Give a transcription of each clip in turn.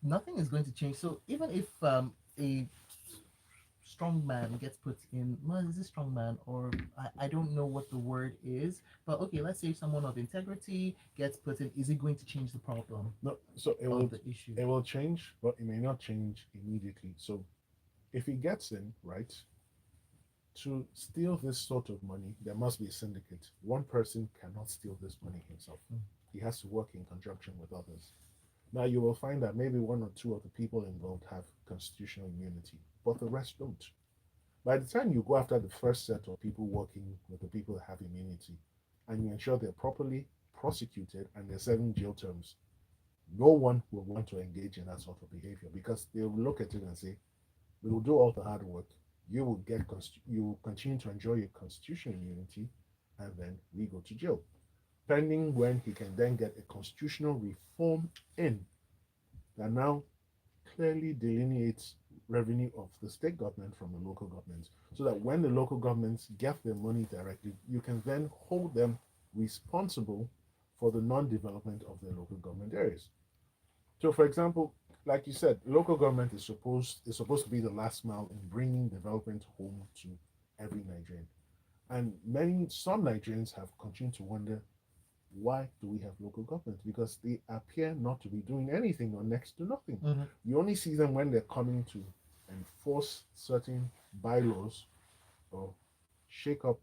nothing is going to change. So even if a strong man gets put in, well, is this strong man or I don't know what the word is, but okay, let's say someone of integrity gets put in, is it going to change the problem No, so of the issue? it will change, but it may not change immediately. So if he gets in, right, to steal this sort of money, there must be a syndicate. One person cannot steal this money himself. Mm. He has to work in conjunction with others. Now you will find that maybe one or two of the people involved have constitutional immunity, but the rest don't. By the time you go after the first set of people working with the people that have immunity, and you ensure they're properly prosecuted and they're serving jail terms, no one will want to engage in that sort of behavior because they will look at it and say, "We will do all the hard work. You will continue to enjoy your constitutional immunity, and then we go to jail." Pending when he can then get a constitutional reform in that now clearly delineates revenue of the state government from the local governments, so that when the local governments get their money directly, you can then hold them responsible for the non-development of their local government areas. So, for example, like you said, local government is supposed to be the last mile in bringing development home to every Nigerian. And some Nigerians have continued to wonder, why do we have local government? Because they appear not to be doing anything or next to nothing. Mm-hmm. You only see them when they're coming to enforce certain bylaws or shake up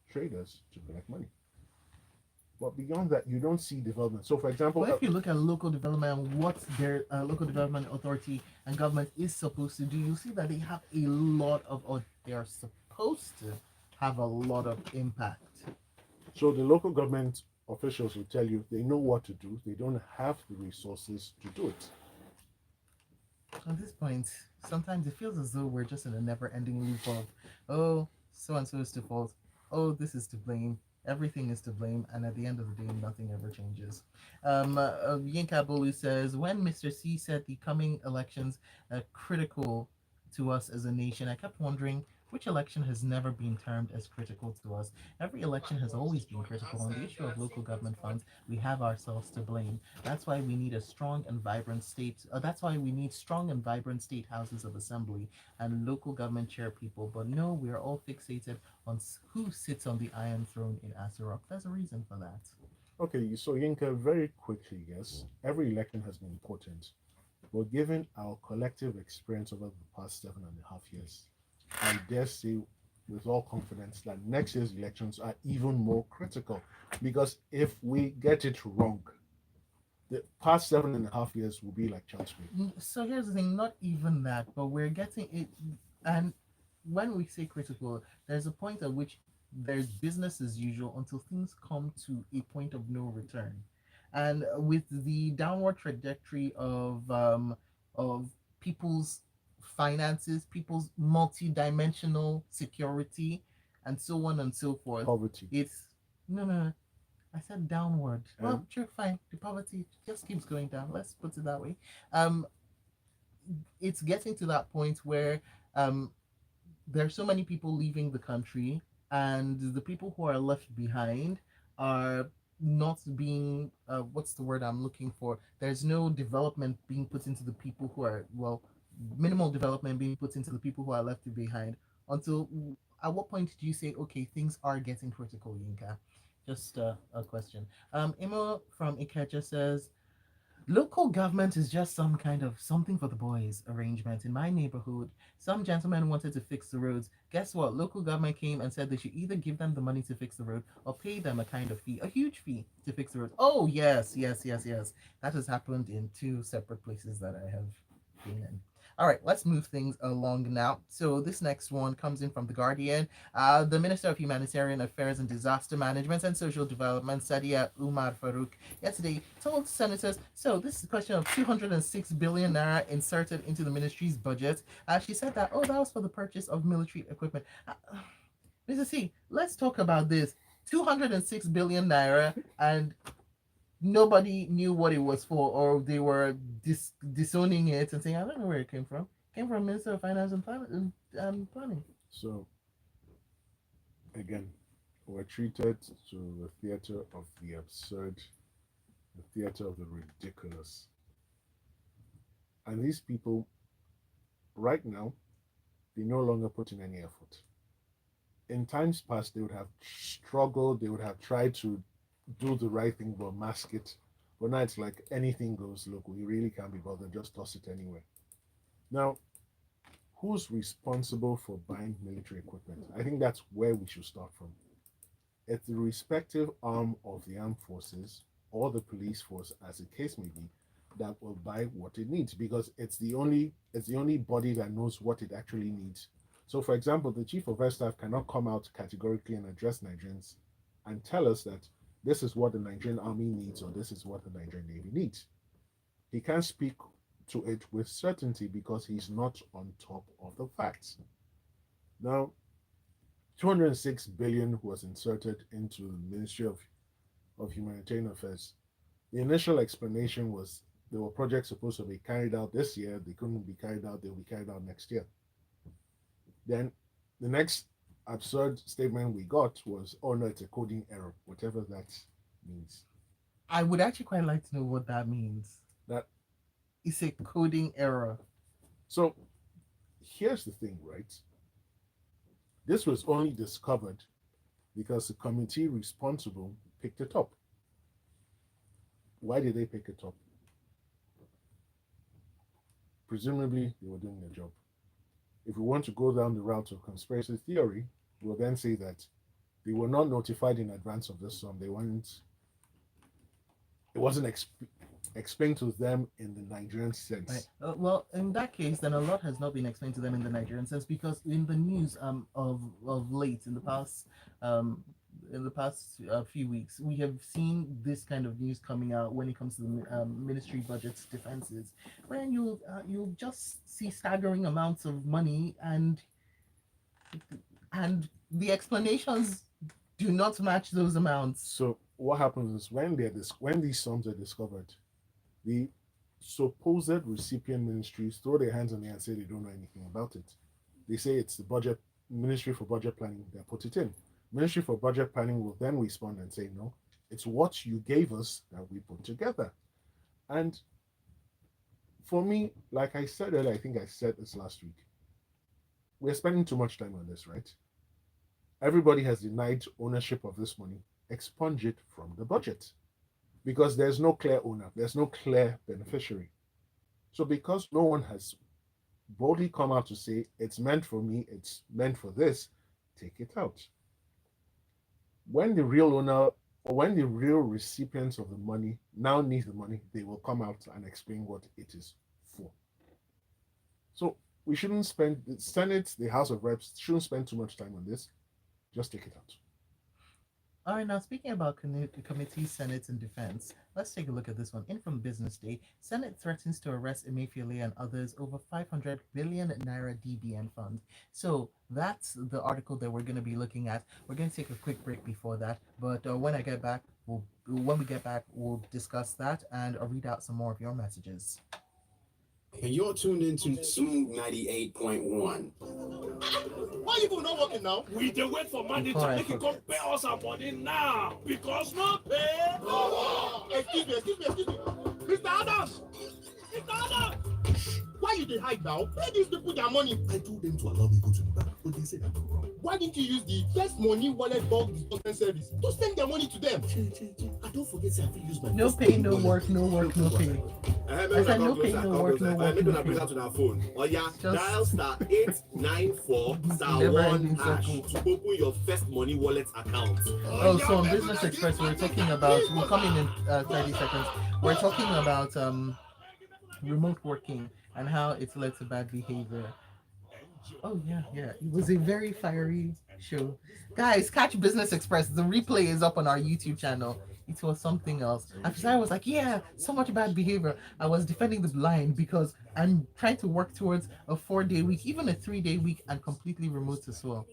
traders to collect money. But beyond that, you don't see development. So, for example, But if you look at local development and what their local development authority and government is supposed to do, you see that they have a lot of, or they are supposed to have a lot of impact. so the local government officials will tell you they know what to do, they don't have the resources to do it. At this point, sometimes it feels as though we're just in a never-ending loop of, oh, so and so is to fault, oh, this is to blame, everything is to blame, and at the end of the day, nothing ever changes. Yinka Bolu says, when Mr. C said the coming elections are critical to us as a nation, I kept wondering which election has never been termed as critical to us. Every election has always been critical. On the issue of local government funds, we have ourselves to blame. That's why we need a strong and vibrant state. That's why we need strong and vibrant state houses of assembly and local government chair people. But no, we are all fixated on who sits on the Iron Throne in Asurok. There's a reason for that. Okay, so Yinka, very quickly, yes, every election has been important. But given our collective experience over the past 7.5 years, I dare say with all confidence that next year's elections are even more critical. Because if we get it wrong, the past 7.5 years will be like child's play. So here's the thing, not even that, but we're getting it. And when we say critical, there's a point at which there's business as usual until things come to a point of no return. And with the downward trajectory of people's finances, people's multi-dimensional security, and so on and so forth, Poverty. it's no, no, no. I said downward. Well, And sure, fine. The poverty just keeps going down. Let's put it that way. Um, it's getting to that point where um, there's so many people leaving the country, and the people who are left behind are not being what's the word I'm looking for? There's no development being put into the people who are, well, minimal development being put into the people who are left behind. Until at what point do you say, okay, things are getting critical, Yinka? Just a question. Imo from Ikeja says, local government is just some kind of something for the boys arrangement. In my neighborhood, some gentlemen wanted to fix the roads. Guess what? Local government came and said they should either give them the money to fix the road or pay them a kind of fee, a huge fee to fix the road. Oh, yes, yes, yes, yes. That has happened in two separate places that I have been in. All right, let's move things along now. So this next one comes in from The Guardian. The Minister of Humanitarian Affairs and Disaster Management and Social Development, Sadia Umar Farouk, yesterday told senators, so this is a question of 206 billion naira inserted into the ministry's budget. She said that, oh, that was for the purchase of military equipment. Mr. C, let's talk about this. 206 billion naira, and nobody knew what it was for, or they were disowning it and saying, I don't know where it came from. It came from Minister of Finance and Planning. so, again, we're treated to the theater of the absurd, the theater of the ridiculous. And these people, right now, they no longer put in any effort. In times past, they would have struggled, they would have tried to do the right thing but mask it. But now it's like anything goes. Look, we really can't be bothered, just toss it anyway. Now, who's responsible for buying military equipment? I think that's where we should start from. It's the respective arm of the armed forces or the police force, as the case may be, that will buy what it needs because it's the only body that knows what it actually needs. So, for example, the chief of air staff cannot come out categorically and address Nigerians and tell us that this is what the Nigerian army needs or this is what the Nigerian navy needs. He can't speak to it with certainty because he's not on top of the facts. Now, 206 billion was inserted into the Ministry of Humanitarian Affairs. The initial explanation was there were projects supposed to be carried out this year, they couldn't be carried out, they'll be carried out next year. Then the next absurd statement we got was, oh no, it's a coding error, whatever that means. I would actually quite like to know what that means. That It's a coding error. So here's the thing, right? This was only discovered because the committee responsible picked it up. Why did they pick it up? Presumably, they were doing their job. If we want to go down the route of conspiracy theory, we'll then say that they were not notified in advance of this sum. It wasn't explained to them in the Nigerian sense. Right. Well, in that case, then a lot has not been explained to them in the Nigerian sense because in the news of late in the past few weeks, we have seen this kind of news coming out when it comes to the ministry budgets defenses, when you'll just see staggering amounts of money and the explanations do not match those amounts. So what happens is when these sums are discovered, the supposed recipient ministries throw their hands on it and say they don't know anything about it. They say it's the budget Ministry for Budget Planning that put it in. Ministry for Budget Planning will then respond and say, no, it's what you gave us that we put together. And for me, like I said earlier, I think I said this last week, we're spending too much time on this, right? Everybody has denied ownership of this money. Expunge it from the budget because there's no clear owner, there's no clear beneficiary. So because no one has boldly come out to say it's meant for me, it's meant for this, take it out. When the real owner or when the real recipients of the money now need the money, they will come out and explain what it is for. So we shouldn't spend, the Senate, the House of Reps shouldn't spend too much time on this. Just take it out. All right, now speaking about committee, Senate, and defense, let's take a look at this one. In from Business Day, Senate threatens to arrest Emefiele and others over 500 billion naira DBN fund. So that's the article that we're going to be looking at. We're going to take a quick break before that, but when we get back, we'll discuss that and I'll read out some more of your messages. And you're tuned into Smooth 98.1. Why you people not working now? We dey wait for money to make it come pay us our money now. Because no pay. Excuse me. Mr. Adams! Mr. Adams! Why you dey hide now? Pay these people their money. I told them to allow me go to the bank, but they said I'm wrong. Why didn't you use the First Money Wallet bulk disbursement service to send their money to them? I don't forget I have to use my No First pay, Money no wallet. work, no work, no pay. I said no pay, no work, no work, Maybe no when I bring pay. that to our phone. Oh yeah, Just- dial star 894 star Never 1 ending hash circle. to open your First Money Wallet account. Oh, so on Business Express, we're talking about, we'll come in 30 seconds. We're talking about remote working and how it's led to bad behavior. Oh, yeah. It was a very fiery show. Guys, catch Business Express. The replay is up on our YouTube channel. It was something else. After that, I was like, yeah, so much bad behavior. I was defending the line because I'm trying to work towards a 4-day week, even a 3-day week, and completely remote as well.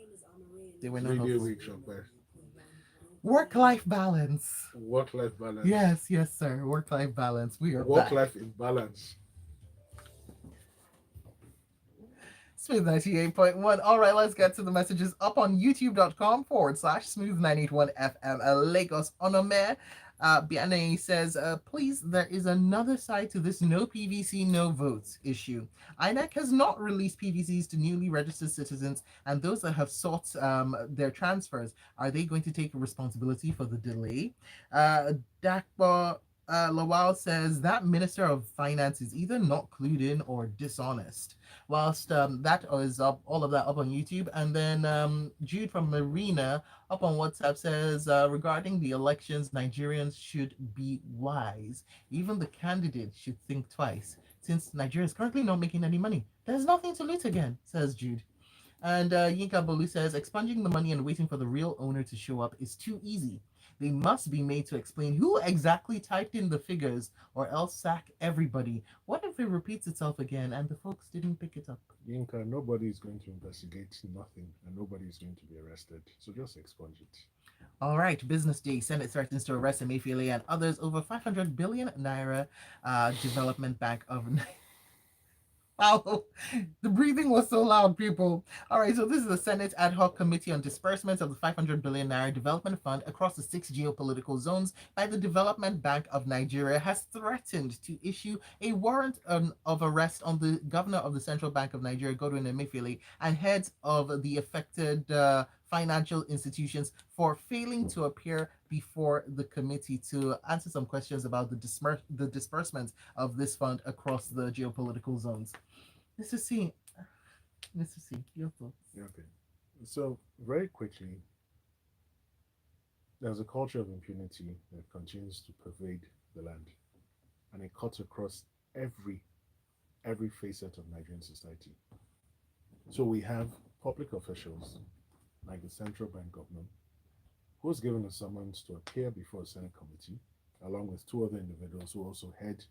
They were not 3-day helpful. week, Shopper. Work-life balance. Work-life balance. Yes, sir. Work-life balance. We are back. Work-life imbalance. Smooth 98.1. All right, let's get to the messages up on youtube.com/smooth981 FM Lagos on a mare. Biane says, please, there is another side to this no PVC, no votes issue. INEC has not released PVCs to newly registered citizens and those that have sought their transfers. Are they going to take responsibility for the delay? Dakba Lawal says that Minister of Finance is either not clued in or dishonest. Whilst that is up, all of that up on YouTube. And then Jude from Marina up on WhatsApp says, regarding the elections, Nigerians should be wise. Even the candidates should think twice, since Nigeria is currently not making any money. There's nothing to loot again, says Jude. And Yinka Bolu says, expunging the money and waiting for the real owner to show up is too easy. They must be made to explain who exactly typed in the figures, or else sack everybody. What if it repeats itself again and the folks didn't pick it up? Yinka, nobody is going to investigate nothing and nobody is going to be arrested. So just expunge it. All right, business day. Senate threatens to arrest Emefiele and others over 500 billion naira development bank of. Wow, the breathing was so loud, people. All right, so this is the Senate Ad Hoc Committee on Disbursements of the 500 billion naira development fund across the 6 geopolitical zones by the Development Bank of Nigeria has threatened to issue a warrant of arrest on the governor of the Central Bank of Nigeria, Godwin Emefiele, and heads of the affected financial institutions for failing to appear before the committee to answer some questions about the disbursement of this fund across the geopolitical zones. Mr. C, your thoughts? Okay. So, very quickly, there's a culture of impunity that continues to pervade the land, and it cuts across every facet of Nigerian society. So we have public officials like the central bank governor, who was given a summons to appear before a Senate committee, along with 2 other individuals who also head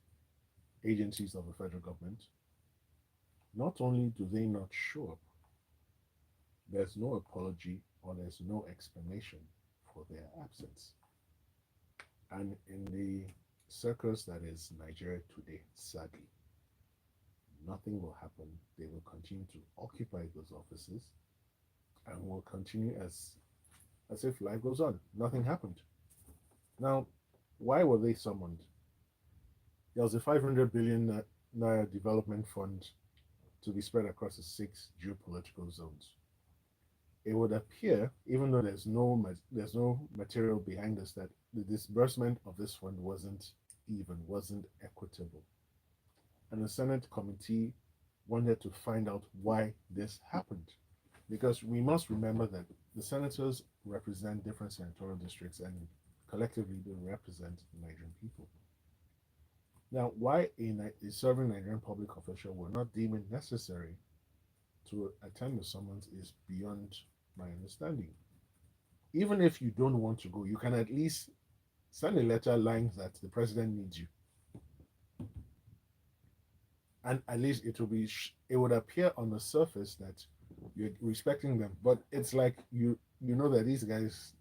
agencies of the federal government. Not only do they not show up, there's no apology or there's no explanation for their absence. And in the circus that is Nigeria today, sadly, nothing will happen. They will continue to occupy those offices and will continue as if life goes on. Nothing happened. Now, why were they summoned? There was a 500 billion naira development fund to be spread across the 6 geopolitical zones. It would appear, even though there's no material behind us, that the disbursement of this fund wasn't equitable. And the Senate committee wanted to find out why this happened. Because we must remember that the senators represent different senatorial districts and collectively they represent the Nigerian people. Now, why a serving Nigerian public official will not deem it necessary to attend the summons is beyond my understanding. Even if you don't want to go, you can at least send a letter lying that the president needs you. And at least it would appear on the surface that you're respecting them, but it's like you know that these guys,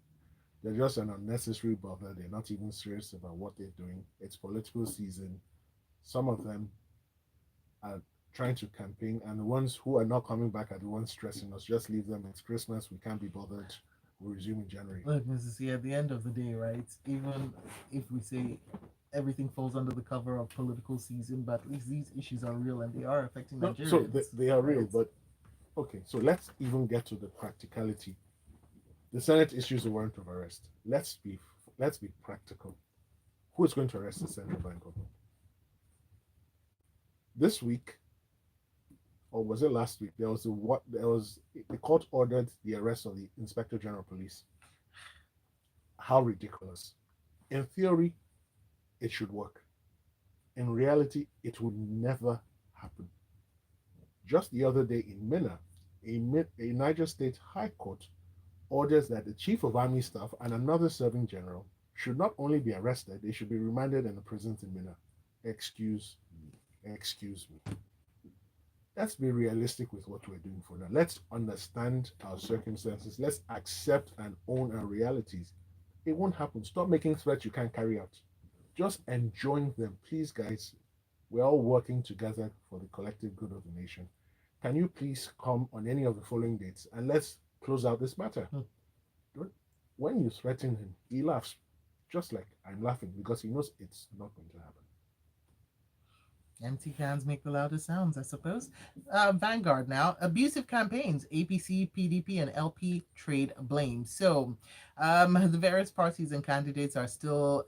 they're just an unnecessary bother. They're not even serious about what they're doing. It's political season. Some of them are trying to campaign, and the ones who are not coming back are the ones stressing us. Just leave them. It's Christmas. We can't be bothered. We'll resume in January. Look, Mrs. C, at the end of the day, right? Even if we say everything falls under the cover of political season, but at least these issues are real and they are affecting Nigerians. So they are real, right? but okay. So let's even get to the practicality. The Senate issues a warrant of arrest. Let's be practical. Who is going to arrest the central bank governor? This week, or was it last week? The court ordered the arrest of the Inspector General of Police. How ridiculous! In theory, it should work. In reality, it would never happen. Just the other day in Minna, a Niger State High Court orders that the Chief of Army Staff and another serving general should not only be arrested, they should be remanded in the prisons in Minna. Excuse me. Let's be realistic with what we're doing for now. Let's understand our circumstances. Let's accept and own our realities. It won't happen. Stop making threats you can't carry out. Just enjoying them. Please, guys, we're all working together for the collective good of the nation. Can you please come on any of the following dates and let's close out this matter? When you threaten him, he laughs. Just like I'm laughing because he knows it's not going to happen. Empty cans make the loudest sounds, I suppose. Vanguard now. Abusive campaigns. APC, PDP, and LP trade blame. So, the various parties and candidates are still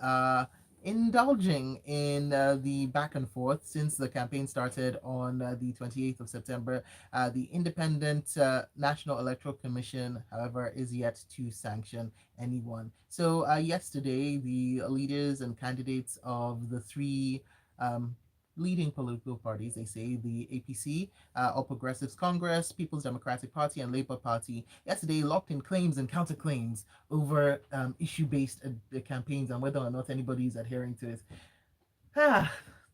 indulging in the back and forth since the campaign started on the 28th of September. The Independent National Electoral Commission, however, is yet to sanction anyone. So, yesterday, the leaders and candidates of the three leading political parties, they say the APC, All Progressives Congress, People's Democratic Party, and Labour Party, yesterday locked in claims and counterclaims over issue-based campaigns and whether or not anybody is adhering to it.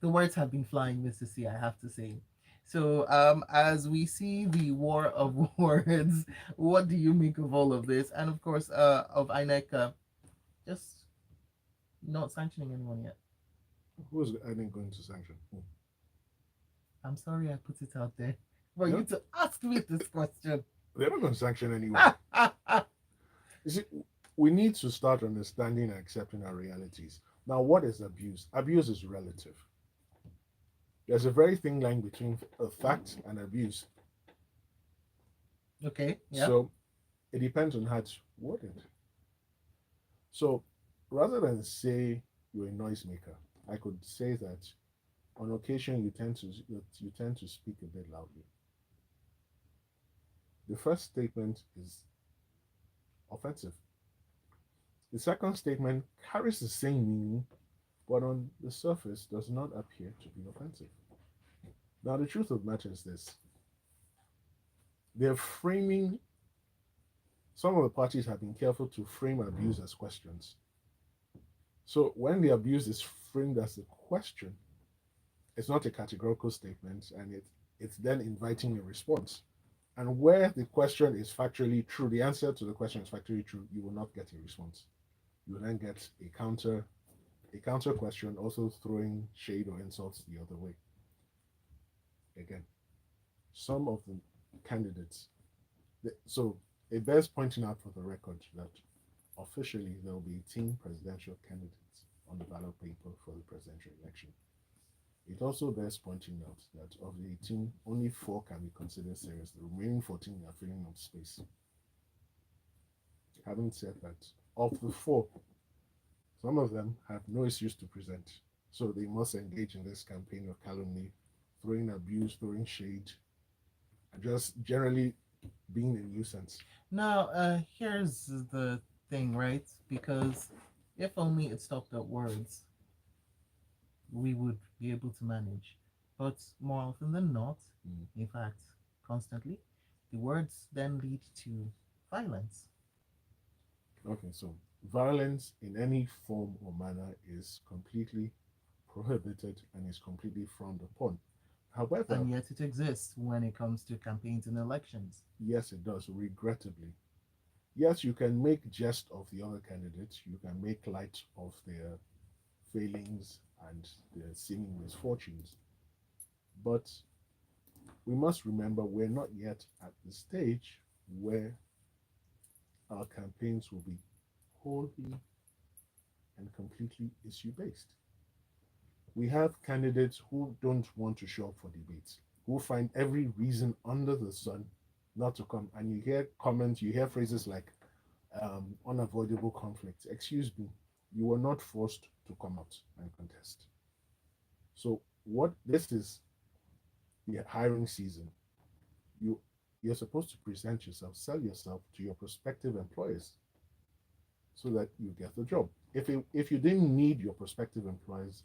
The words have been flying, Mr. C, I have to say. So, as we see the war of words, what do you make of all of this? And of course, of INEC just not sanctioning anyone yet. Who's INEC going to sanction? I'm sorry I put it out there for you to ask me this question. They're not going to sanction anyone. You see, we need to start understanding and accepting our realities. Now, what is abuse? Abuse is relative. There's a very thin line between a fact and abuse. Okay. Yeah. So it depends on how it's worded. So rather than say you're a noisemaker, I could say that on occasion you tend to speak a bit loudly. The first statement is offensive. The second statement carries the same meaning, but on the surface does not appear to be offensive. Now, the truth of the matter is this. They're framing, some of the parties have been careful to frame abuse as questions. So when the abuse is framed as a question, it's not a categorical statement, and it's then inviting a response. And where the question is factually true, the answer to the question is factually true, you will not get a response. You will then get a counter question, also throwing shade or insults the other way. Again, some of the candidates, so it bears pointing out for the record that officially there will be 18 presidential candidates on the ballot paper for the presidential election. It also bears pointing out that of the 18, only 4 can be considered serious. The remaining 14 are filling up space. Having said that, of the 4, some of them have no issues to present. So they must engage in this campaign of calumny, throwing abuse, throwing shade, and just generally being a nuisance. Now, here's the thing, right? Because if only it stopped at words, we would be able to manage. But more often than not, in fact, constantly, the words then lead to violence. Okay, so violence in any form or manner is completely prohibited and is completely frowned upon. However, and yet it exists when it comes to campaigns and elections. Yes, it does, regrettably. Yes, you can make jest of the other candidates, you can make light of their failings and their seeming misfortunes. But we must remember we're not yet at the stage where our campaigns will be wholly and completely issue-based. We have candidates who don't want to show up for debates, who find every reason under the sun not to come. And you hear comments, you hear phrases like unavoidable conflicts. Excuse me, you were not forced to come out and contest. So this is the hiring season. You're supposed to present yourself, sell yourself to your prospective employers so that you get the job. If you didn't need your prospective employers,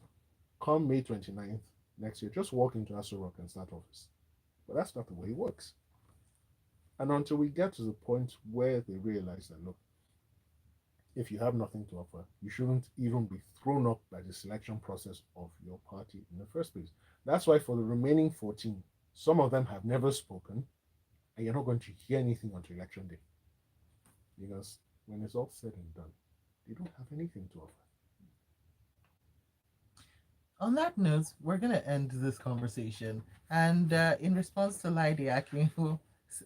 come May 29th next year, just walk into Aso Rock and start office. But that's not the way it works. And until we get to the point where they realize that, look, if you have nothing to offer, you shouldn't even be thrown up by the selection process of your party in the first place. That's why for the remaining 14, some of them have never spoken, and you're not going to hear anything until election day. Because when it's all said and done, they don't have anything to offer. On that note, we're going to end this conversation. And in response to Lady Akin, who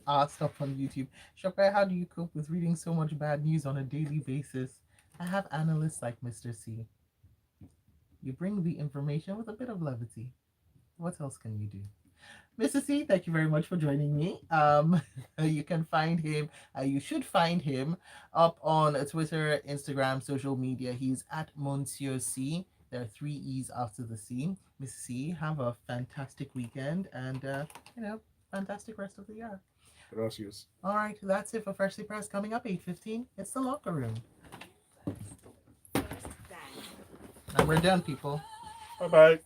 asked up on YouTube, Sope, how do you cope with reading so much bad news on a daily basis? I have analysts like Mr. C. You bring the information with a bit of levity. What else can you do? Mr. C, thank you very much for joining me. You can find him, you should find him up on Twitter, Instagram, social media. He's at Monsieur C. There are 3 E's after the C. Mr. C, have a fantastic weekend and, fantastic rest of the year. Gracias. All right, that's it for Freshly Pressed. Coming up 8:15, it's the locker room. And we're done, people. Bye bye.